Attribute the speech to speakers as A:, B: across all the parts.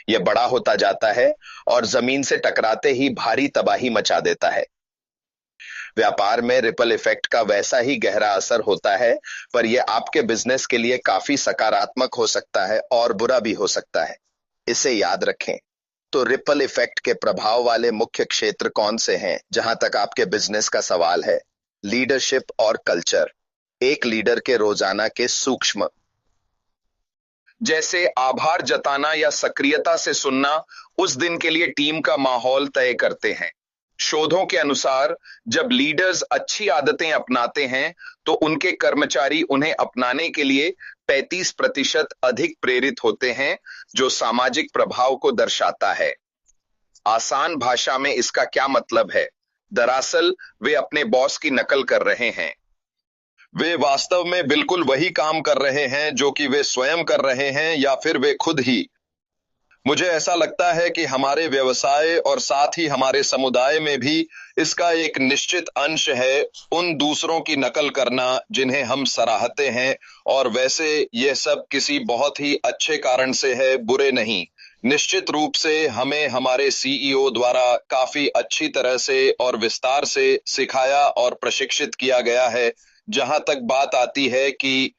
A: यह बड़ा होता जाता है और जमीन से टकराते ही भारी तबाही मचा देता है। व्यापार में रिपल इफेक्ट का वैसा ही गहरा असर होता है, पर यह आपके बिजनेस के लिए काफी सकारात्मक हो सकता है और बुरा भी हो सकता है। इसे याद रखें। तो रिपल इफेक्ट के प्रभाव वाले मुख्य क्षेत्र कौन से हैं जहां तक आपके बिजनेस का सवाल है? लीडरशिप और कल्चर। एक लीडर के रोजाना के सूक्ष्म, जैसे आभार जताना या सक्रियता से सुनना, उस दिन के लिए टीम का माहौल तय करते हैं। शोधों के अनुसार जब लीडर्स अच्छी आदतें अपनाते हैं तो उनके कर्मचारी उन्हें अपनाने के लिए 35% अधिक प्रेरित होते हैं, जो सामाजिक प्रभाव को दर्शाता है। आसान भाषा में इसका क्या मतलब है? दरअसल वे अपने बॉस की नकल कर रहे हैं। वे वास्तव में बिल्कुल वही काम कर रहे हैं जो कि वे स्वयं कर रहे हैं या फिर वे खुद ही। मुझे ऐसा लगता है कि हमारे व्यवसाय और साथ ही हमारे समुदाय में भी इसका एक निश्चित अंश है उन दूसरों की नकल करना जिन्हें हम सराहते हैं, और वैसे यह सब किसी बहुत ही अच्छे कारण से है, बुरे नहीं। निश्चित रूप से हमें हमारे सीईओ द्वारा काफी अच्छी तरह से और विस्तार से सिखाया और प्रशिक्षित किया गया है। जहां तक बात आती है कि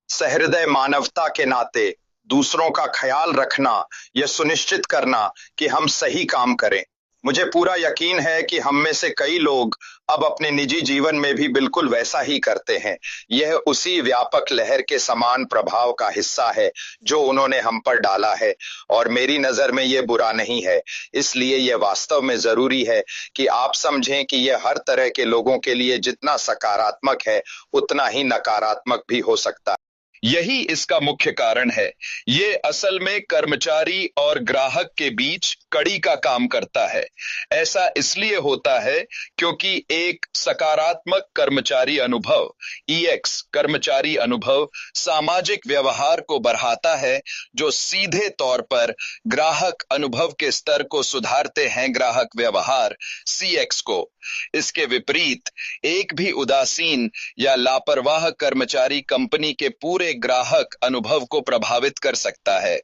A: सहृदय मानवता के नाते दूसरों का ख्याल रखना, यह सुनिश्चित करना कि हम सही काम करें। मुझे पूरा यकीन है कि हम में से कई लोग अब अपने निजी जीवन में भी बिल्कुल वैसा ही करते हैं। यह उसी व्यापक लहर के समान प्रभाव का हिस्सा है जो उन्होंने हम पर डाला है, और मेरी नजर में यह बुरा नहीं है। इसलिए यह वास्तव में जरूरी है कि आप समझें कि यह हर तरह के लोगों के लिए जितना सकारात्मक है उतना ही नकारात्मक भी हो सकता है। यही इसका मुख्य कारण है। ये असल में कर्मचारी और ग्राहक के बीच कड़ी का काम करता है। ऐसा इसलिए होता है क्योंकि एक सकारात्मक कर्मचारी अनुभव, ईएक्स कर्मचारी अनुभव, सामाजिक व्यवहार को बढ़ाता है, जो सीधे तौर पर ग्राहक अनुभव के स्तर को सुधारते हैं, ग्राहक व्यवहार, सीएक्स को। इसके विपरीत एक भी उदासीन या लापरवाह कर्मचारी कंपनी के पूरे ग्राहक अनुभव को प्रभावित कर सकता है।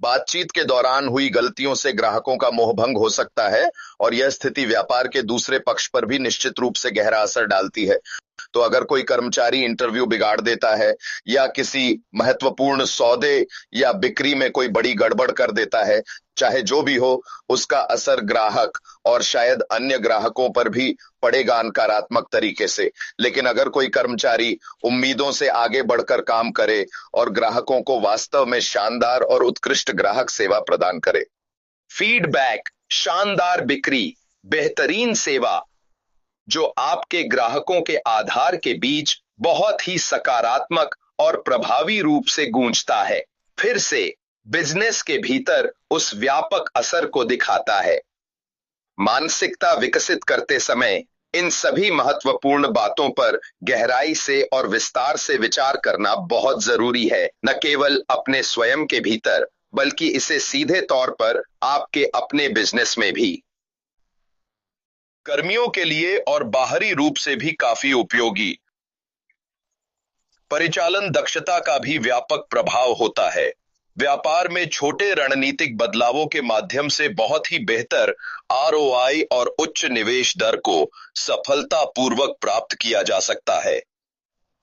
A: बातचीत के दौरान हुई गलतियों से ग्राहकों का मोहभंग हो सकता है, और यह स्थिति व्यापार के दूसरे पक्ष पर भी निश्चित रूप से गहरा असर डालती है। तो अगर कोई कर्मचारी इंटरव्यू बिगाड़ देता है या किसी महत्वपूर्ण सौदे या बिक्री में कोई बड़ी गड़बड़ कर देता है, चाहे जो भी हो, उसका असर ग्राहक और शायद अन्य ग्राहकों पर भी पड़ेगा नकारात्मक तरीके से। लेकिन अगर कोई कर्मचारी उम्मीदों से आगे बढ़कर काम करे और ग्राहकों को वास्तव में शानदार और उत्कृष्ट ग्राहक सेवा प्रदान करे, फीडबैक, शानदार बिक्री, बेहतरीन सेवा, जो आपके ग्राहकों के आधार के बीच बहुत ही सकारात्मक और प्रभावी रूप से गूंजता है, फिर से बिजनेस के भीतर उस व्यापक असर को दिखाता है। मानसिकता विकसित करते समय इन सभी महत्वपूर्ण बातों पर गहराई से और विस्तार से विचार करना बहुत जरूरी है, न केवल अपने स्वयं के भीतर बल्कि इसे सीधे तौर पर आपके अपने बिजनेस में भी। कर्मियों के लिए और बाहरी रूप से भी काफी उपयोगी। परिचालन दक्षता का भी व्यापक प्रभाव होता है। व्यापार में छोटे रणनीतिक बदलावों के माध्यम से बहुत ही बेहतर आरओआई और उच्च निवेश दर को सफलतापूर्वक प्राप्त किया जा सकता है।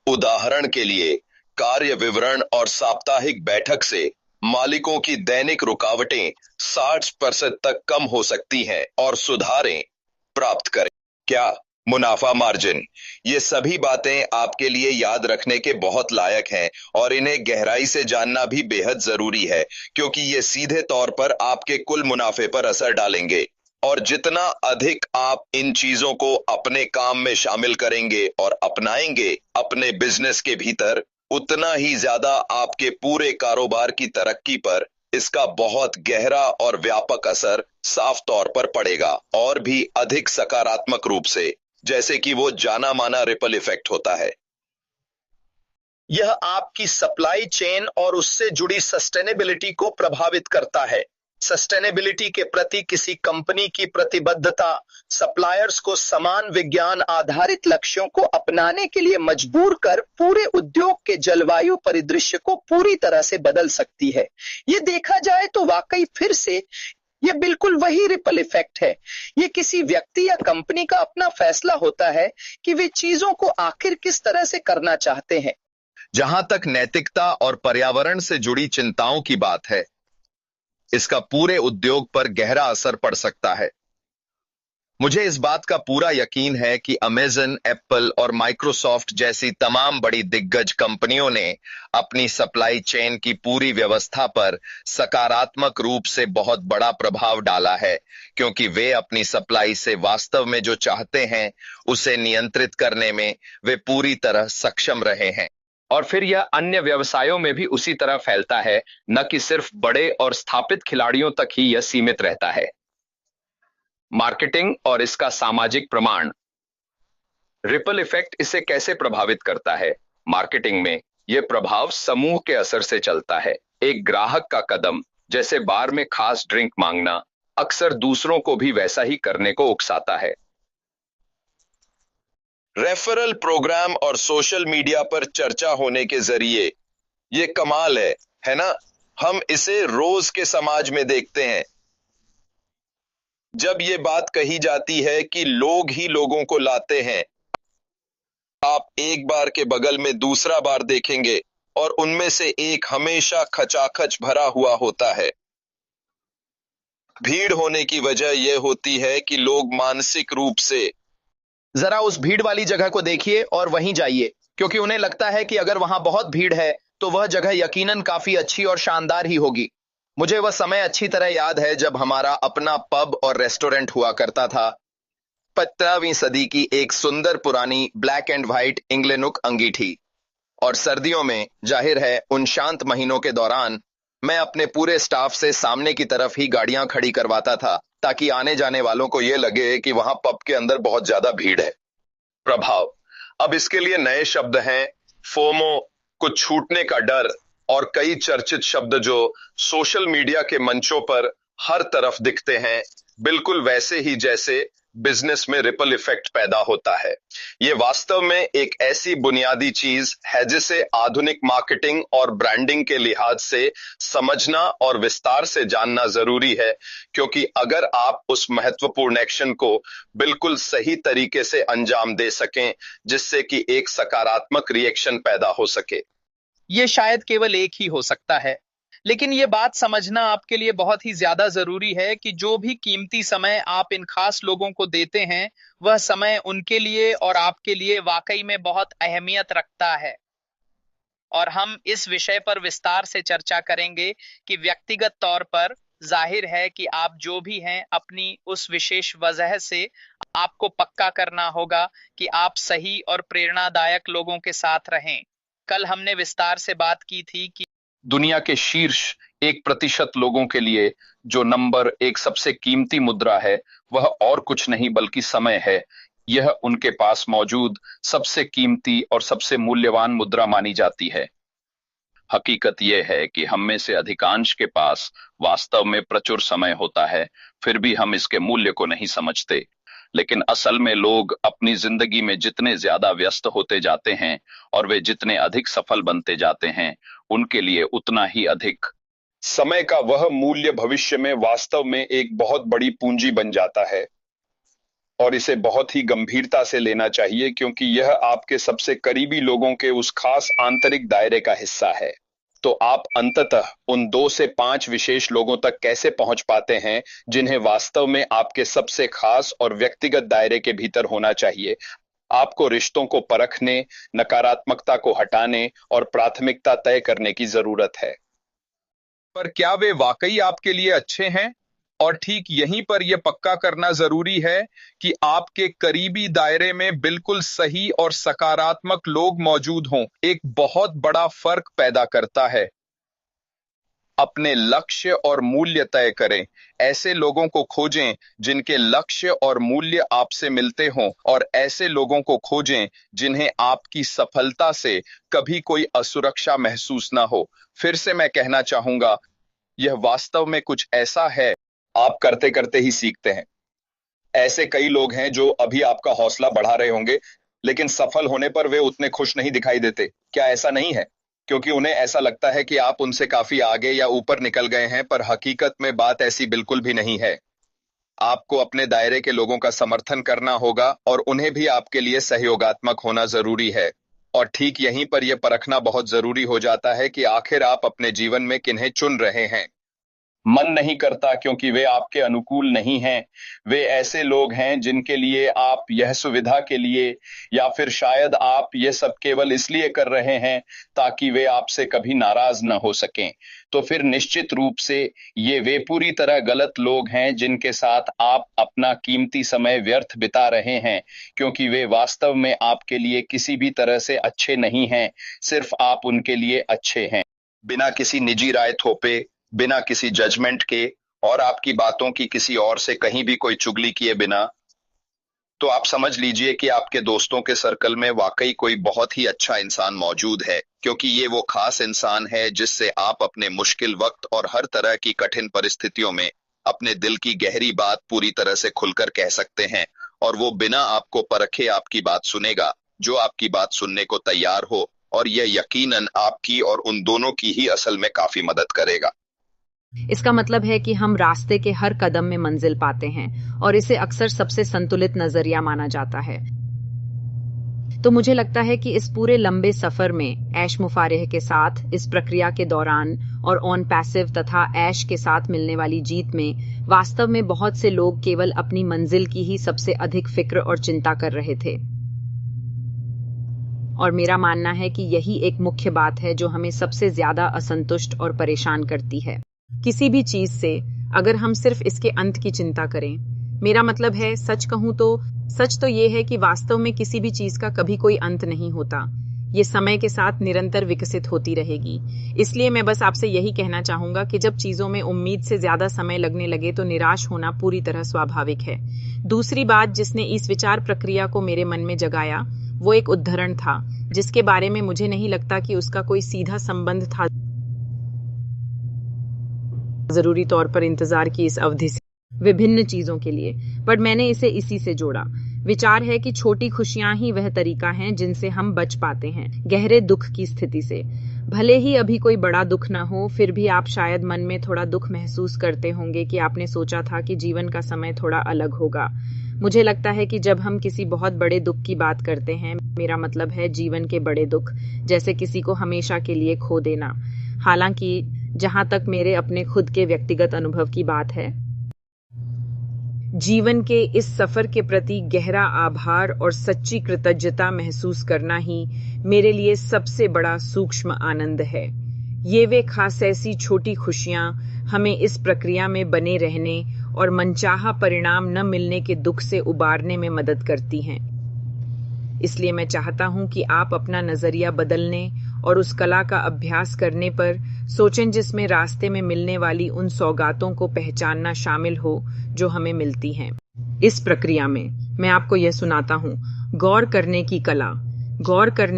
A: उदाहरण के लिए, कार्य विवरण और साप्ताहिक बैठक से मालिकों की दैनिक रुकावटें 60% तक कम हो सकती हैं और सुधारें प्राप्त करें। क्या मुनाफा मार्जिन? ये सभी बातें आपके लिए याद रखने के बहुत लायक हैं और इन्हें गहराई से जानना भी बेहद जरूरी है, क्योंकि ये सीधे तौर पर आपके कुल मुनाफे पर असर डालेंगे। और जितना अधिक आप इन चीजों को अपने काम में शामिल करेंगे और अपनाएंगे अपने बिजनेस के भीतर, उतना ही ज्यादा आपके पूरे कारोबार की तरक्की पर इसका बहुत गहरा और व्यापक असर साफ तौर पर पड़ेगा, और भी अधिक सकारात्मक रूप से, जैसे कि वो जाना माना रिपल इफेक्ट होता है। यह आपकी सप्लाई चेन और उससे जुड़ी सस्टेनेबिलिटी को प्रभावित करता है। सस्टेनेबिलिटी के प्रति किसी कंपनी की प्रतिबद्धता सप्लायर्स को समान विज्ञान आधारित लक्ष्यों को अपनाने के लिए मजबूर कर पूरे उद्योग के जलवायु परिदृश्य को पूरी तरह से बदल सकती है। ये देखा जाए तो वाकई फिर से ये बिल्कुल वही रिपल इफेक्ट है। ये किसी व्यक्ति या कंपनी का अपना फैसला होता है कि वे चीजों को आखिर किस तरह से करना चाहते हैं।
B: जहां तक नैतिकता और पर्यावरण से जुड़ी चिंताओं की बात है, इसका पूरे उद्योग पर गहरा असर पड़ सकता है। मुझे इस बात का पूरा यकीन है कि अमेज़न, एप्पल और माइक्रोसॉफ्ट जैसी तमाम बड़ी दिग्गज कंपनियों ने अपनी सप्लाई चेन की पूरी व्यवस्था पर सकारात्मक रूप से बहुत बड़ा प्रभाव डाला है, क्योंकि वे अपनी सप्लाई से वास्तव में जो चाहते हैं उसे नियंत्रित करने में वे पूरी तरह सक्षम रहे हैं।
C: और फिर यह अन्य व्यवसायों में भी उसी तरह फैलता है, न कि सिर्फ बड़े और स्थापित खिलाड़ियों तक ही यह सीमित रहता है। मार्केटिंग और इसका सामाजिक प्रमाण। रिपल इफेक्ट इसे कैसे प्रभावित करता है? मार्केटिंग में यह प्रभाव समूह के असर से चलता है। एक ग्राहक का कदम, जैसे बार में खास ड्रिंक मांगना, अक्सर दूसरों को भी वैसा ही करने को उकसाता है।
B: रेफरल प्रोग्राम और सोशल मीडिया पर चर्चा होने के जरिए ये कमाल है ना? हम इसे रोज के समाज में देखते हैं। जब ये बात कही जाती है कि लोग ही लोगों को लाते हैं, आप एक बार के बगल में दूसरा बार देखेंगे और उनमें से एक हमेशा खचाखच भरा हुआ होता है। भीड़ होने की वजह यह होती है कि लोग मानसिक रूप से
A: जरा उस भीड़ वाली जगह को देखिए और वहीं जाइए, क्योंकि उन्हें लगता है कि अगर वहां बहुत भीड़ है तो वह जगह यकीनन काफी अच्छी और शानदार ही होगी। मुझे वह समय अच्छी तरह याद है जब हमारा अपना पब और रेस्टोरेंट हुआ करता था। 15वीं सदी की एक सुंदर पुरानी ब्लैक एंड व्हाइट इंग्लेनुक अंगीठी। और सर्दियों में, जाहिर है उन शांत महीनों के दौरान, मैं अपने पूरे स्टाफ से सामने की तरफ ही गाड़ियां खड़ी करवाता था, ताकि आने जाने वालों को यह लगे कि वहां पब के अंदर बहुत ज्यादा भीड़ है।
B: प्रभाव। अब इसके लिए नए शब्द हैं, फोमो, कुछ छूटने का डर, और कई चर्चित शब्द जो सोशल मीडिया के मंचों पर हर तरफ दिखते हैं, बिल्कुल वैसे ही जैसे बिजनेस में रिपल इफेक्ट पैदा होता है। यह वास्तव में एक ऐसी बुनियादी चीज है जिसे आधुनिक मार्केटिंग और ब्रांडिंग के लिहाज से समझना और विस्तार से जानना जरूरी है, क्योंकि अगर आप उस महत्वपूर्ण एक्शन को बिल्कुल सही तरीके से अंजाम दे सकें जिससे कि एक सकारात्मक रिएक्शन पैदा हो सके।
A: ये शायद केवल एक ही हो सकता है, लेकिन ये बात समझना आपके लिए बहुत ही ज्यादा जरूरी है कि जो भी कीमती समय आप इन खास लोगों को देते हैं, वह समय उनके लिए और आपके लिए वाकई में बहुत अहमियत रखता है। और हम इस विषय पर विस्तार से चर्चा करेंगे कि व्यक्तिगत तौर पर जाहिर है कि आप जो भी हैं, अपनी उस विशेष वजह से आपको पक्का करना होगा कि आप सही और प्रेरणादायक लोगों के साथ रहें। कल हमने विस्तार से बात की थी कि
C: दुनिया के शीर्ष 1% लोगों के लिए जो नंबर एक सबसे कीमती मुद्रा है, वह और कुछ नहीं बल्कि समय है। यह उनके पास मौजूद सबसे कीमती और सबसे मूल्यवान मुद्रा मानी जाती है। हकीकत यह है कि हम में से अधिकांश के पास वास्तव में प्रचुर समय होता है, फिर भी हम इसके मूल्य को नहीं समझते। लेकिन असल में लोग अपनी जिंदगी में जितने ज्यादा व्यस्त होते जाते हैं और वे जितने अधिक सफल बनते जाते हैं, उनके लिए उतना ही अधिक
B: समय का वह मूल्य भविष्य में वास्तव में एक बहुत बड़ी पूंजी बन जाता है, और इसे बहुत ही गंभीरता से लेना चाहिए, क्योंकि यह आपके सबसे करीबी लोगों के उस खास आंतरिक दायरे का हिस्सा है। तो आप अंततः उन 2 से 5 विशेष लोगों तक कैसे पहुंच पाते हैं जिन्हें वास्तव में आपके सबसे खास और व्यक्तिगत दायरे के भीतर होना चाहिए। आपको रिश्तों को परखने, नकारात्मकता को हटाने और प्राथमिकता तय करने की जरूरत है।
D: पर क्या वे वाकई आपके लिए अच्छे हैं? और ठीक यहीं पर यह पक्का करना जरूरी है कि आपके करीबी दायरे में बिल्कुल सही और सकारात्मक लोग मौजूद हों, एक बहुत बड़ा फर्क पैदा करता है। अपने लक्ष्य और मूल्य तय करें। ऐसे लोगों को खोजें जिनके लक्ष्य और मूल्य आपसे मिलते हों, और ऐसे लोगों को खोजें जिन्हें आपकी सफलता से कभी कोई असुरक्षा महसूस ना हो। फिर से मैं कहना चाहूंगा, यह वास्तव में कुछ ऐसा है आप करते करते ही सीखते हैं। ऐसे कई लोग हैं जो अभी आपका हौसला बढ़ा रहे होंगे, लेकिन सफल होने पर वे उतने खुश नहीं दिखाई देते। क्या ऐसा नहीं है? क्योंकि उन्हें ऐसा लगता है कि आप उनसे काफी आगे या ऊपर निकल गए हैं, पर हकीकत में बात ऐसी बिल्कुल भी नहीं है। आपको अपने दायरे के लोगों का समर्थन करना होगा और उन्हें भी आपके लिए सहयोगात्मक होना जरूरी है। और ठीक यहीं पर यह परखना बहुत जरूरी हो जाता है कि आखिर आप अपने जीवन में किन्हें चुन रहे हैं। मन नहीं करता क्योंकि वे आपके अनुकूल नहीं हैं। वे ऐसे लोग हैं जिनके लिए आप यह सुविधा के लिए, या फिर शायद आप यह सब केवल इसलिए कर रहे हैं ताकि वे आपसे कभी नाराज न हो सकें। तो फिर निश्चित रूप से ये वे पूरी तरह गलत लोग हैं जिनके साथ आप अपना कीमती समय व्यर्थ बिता रहे हैं, क्योंकि वे वास्तव में आपके लिए किसी भी तरह से अच्छे नहीं हैं, सिर्फ आप उनके लिए अच्छे हैं।
A: बिना किसी निजी राय थोपे, बिना किसी जजमेंट के और आपकी बातों की किसी और से कहीं भी कोई चुगली किए बिना, तो आप समझ लीजिए कि आपके दोस्तों के सर्कल में वाकई कोई बहुत ही अच्छा इंसान मौजूद है, क्योंकि ये वो खास इंसान है जिससे आप अपने मुश्किल वक्त और हर तरह की कठिन परिस्थितियों में अपने दिल की गहरी बात पूरी तरह से खुलकर कह सकते हैं, और वो बिना आपको परखे आपकी बात सुनेगा, जो आपकी बात सुनने को तैयार हो, और यह यकीनन आपकी और उन दोनों की ही असल में काफी मदद करेगा।
E: इसका मतलब है कि हम रास्ते के हर कदम में मंजिल पाते हैं और इसे अक्सर सबसे संतुलित नजरिया माना जाता है। तो मुझे लगता है कि इस पूरे लंबे सफर में ऐश मुफारिह के साथ, इस प्रक्रिया के दौरान और ऑन पैसिव तथा ऐश के साथ मिलने वाली जीत में वास्तव में बहुत से लोग केवल अपनी मंजिल की ही सबसे अधिक फिक्र और चिंता कर रहे थे। और मेरा मानना है कि यही एक मुख्य बात है जो हमें सबसे ज्यादा असंतुष्ट और परेशान करती है। किसी भी चीज से अगर हम सिर्फ इसके अंत की चिंता करें, मेरा मतलब है, सच तो ये है कि वास्तव में किसी भी चीज का कभी कोई अंत नहीं होता। ये समय के साथ निरंतर विकसित होती रहेगी। इसलिए मैं बस आपसे यही कहना चाहूंगा कि जब चीजों में उम्मीद से ज्यादा समय लगने लगे तो निराश होना पूरी तरह स्वाभाविक है। दूसरी बात जिसने इस विचार प्रक्रिया को मेरे मन में जगाया, वो एक उद्धरण था जिसके बारे में मुझे नहीं लगता कि उसका कोई सीधा संबंध था जरूरी तौर पर इंतजार की इस अवधि से विभिन्न चीजों के लिए, पर मैंने इसे इसी से जोड़ा। विचार है कि छोटी खुशियां ही वह तरीका है जिनसे हम बच पाते हैं गहरे दुख की स्थिति से। भले ही अभी कोई बड़ा दुख ना हो, फिर भी आप शायद मन में थोड़ा दुख महसूस करते होंगे कि आपने सोचा था कि जीवन का समय थोड़ा अलग होगा। मुझे लगता है कि जब हम किसी बहुत बड़े दुख की बात करते हैं, मेरा मतलब है जीवन के बड़े दुख, जैसे किसी को हमेशा के लिए खो देना। हालांकि जहां तक मेरे अपने खुद के व्यक्तिगत अनुभव की बात है, जीवन के इस सफर के प्रति गहरा आभार और सच्ची कृतज्ञता महसूस करना ही मेरे लिए सबसे बड़ा सूक्ष्म आनंद है। ये वे खास ऐसी छोटी खुशियां हमें इस प्रक्रिया में बने रहने और मनचाहा परिणाम न मिलने के दुख से उबारने में मदद करती हैं। इसलिए मैं चाहता हूं कि आप अपना नजरिया बदलने और उस कला का अभ्यास करने पर सोचें जिसमें रास्ते में मिलने वाली उन सौगातों को पहचानना शामिल हो जो हमें मिलती हैं। इस प्रक्रिया में मैं आपको यह सुनाता हूँ, गौर करने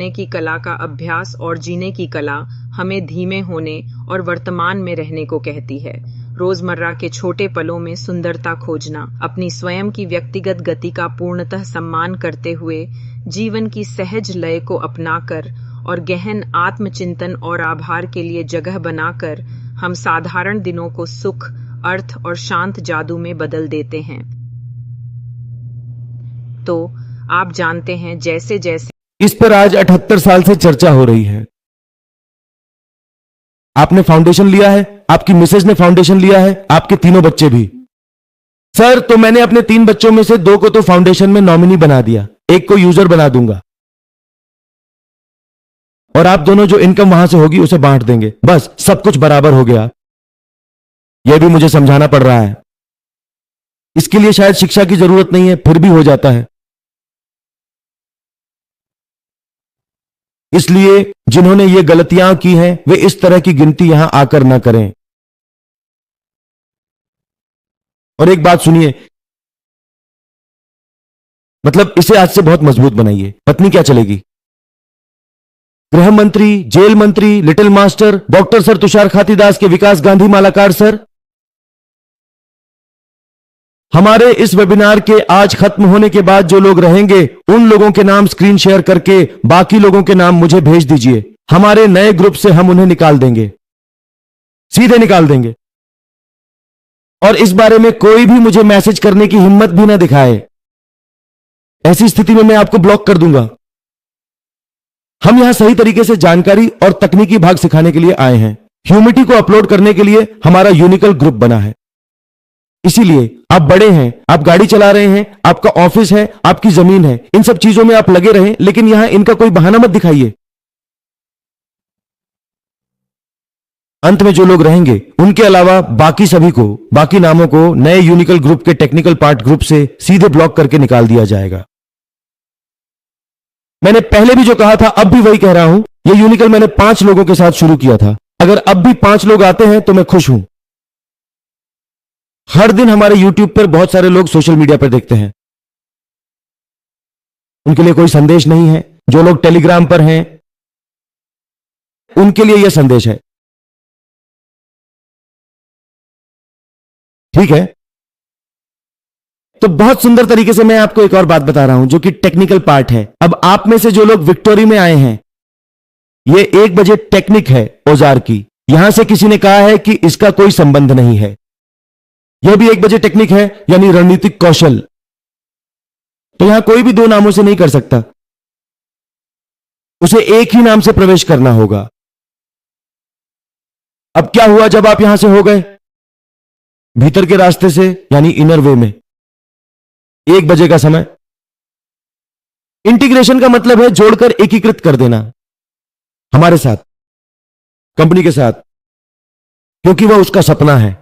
E: की कला का अभ्यास और जीने की कला हमें धीमे होने और वर्तमान में रहने को कहती है। रोजमर्रा के छोटे पलों में सुंदरता खोजना, अपनी स्वयं की व्यक्तिगत गति का पूर्णतः सम्मान करते हुए जीवन की सहज लय को अपनाकर और गहन आत्मचिंतन और आभार के लिए जगह बनाकर हम साधारण दिनों को सुख, अर्थ और शांत जादू में बदल देते हैं। तो आप जानते हैं, जैसे जैसे
F: इस पर आज 78 साल से चर्चा हो रही है। आपने फाउंडेशन लिया है, आपकी मिसेज ने फाउंडेशन लिया है, आपके तीनों बच्चे भी। सर, तो मैंने अपने 3 बच्चों में से 2 को तो फाउंडेशन में नॉमिनी बना दिया, 1 को यूजर बना दूंगा, और आप दोनों जो इनकम वहां से होगी उसे बांट देंगे। बस सब कुछ बराबर हो गया। यह भी मुझे समझाना पड़ रहा है। इसके लिए शायद शिक्षा की जरूरत नहीं है, फिर भी हो जाता है। इसलिए जिन्होंने ये गलतियां की हैं, वे इस तरह की गिनती यहां आकर ना करें। और एक बात सुनिए, मतलब इसे आज से बहुत मजबूत बनाइए। पत्नी क्या चलेगी? गृह मंत्री, जेल मंत्री, little master, doctor sir Tushar Khatidas के विकास गांधी मालाकार सर। हमारे इस वेबिनार के आज खत्म होने के बाद जो लोग रहेंगे उन लोगों के नाम स्क्रीन शेयर करके बाकी लोगों के नाम मुझे भेज दीजिए। हमारे नए ग्रुप से हम उन्हें निकाल देंगे, सीधे निकाल देंगे। और इस बारे में कोई भी मुझे मैसेज करने की हिम्मत भी ना दिखाए, ऐसी स्थिति में मैं आपको ब्लॉक कर दूंगा। हम यहां सही तरीके से जानकारी और तकनीकी भाग सिखाने के लिए आए हैं। ह्यूमिटी को अपलोड करने के लिए हमारा यूनिकल ग्रुप बना है। इसीलिए आप बड़े हैं, आप गाड़ी चला रहे हैं, आपका ऑफिस है, आपकी जमीन है, इन सब चीजों में आप लगे रहें, लेकिन यहां इनका कोई बहाना मत दिखाइए। अंत में जो लोग रहेंगे उनके अलावा बाकी सभी को, बाकी नामों को नए यूनिकल ग्रुप के टेक्निकल पार्ट ग्रुप से सीधे ब्लॉक करके निकाल दिया जाएगा। मैंने पहले भी जो कहा था अब भी वही कह रहा हूं, यह यूनिकल मैंने 5 लोगों के साथ शुरू किया था। अगर अब भी 5 लोग आते हैं तो मैं खुश हूं। हर दिन हमारे YouTube पर बहुत सारे लोग सोशल मीडिया पर देखते हैं, उनके लिए कोई संदेश नहीं है। जो लोग टेलीग्राम पर हैं उनके लिए यह संदेश है, ठीक है। तो बहुत सुंदर तरीके से मैं आपको एक और बात बता रहा हूं जो कि टेक्निकल पार्ट है। अब आप में से जो लोग विक्टोरी में आए हैं, यह 1 बजे टेक्निक है औजार की। यहां से किसी ने कहा है कि इसका कोई संबंध नहीं है। यह भी 1 बजे टेक्निक है, यानी रणनीतिक कौशल। तो यहां कोई भी 2 नामों से नहीं कर सकता, उसे एक ही नाम से प्रवेश करना होगा। अब क्या हुआ जब आप यहां से हो गए भीतर के रास्ते से, यानी इनर वे में, 1 बजे का समय। इंटीग्रेशन का मतलब है जोड़कर एकीकृत कर देना हमारे साथ, कंपनी के साथ, क्योंकि वह उसका सपना है।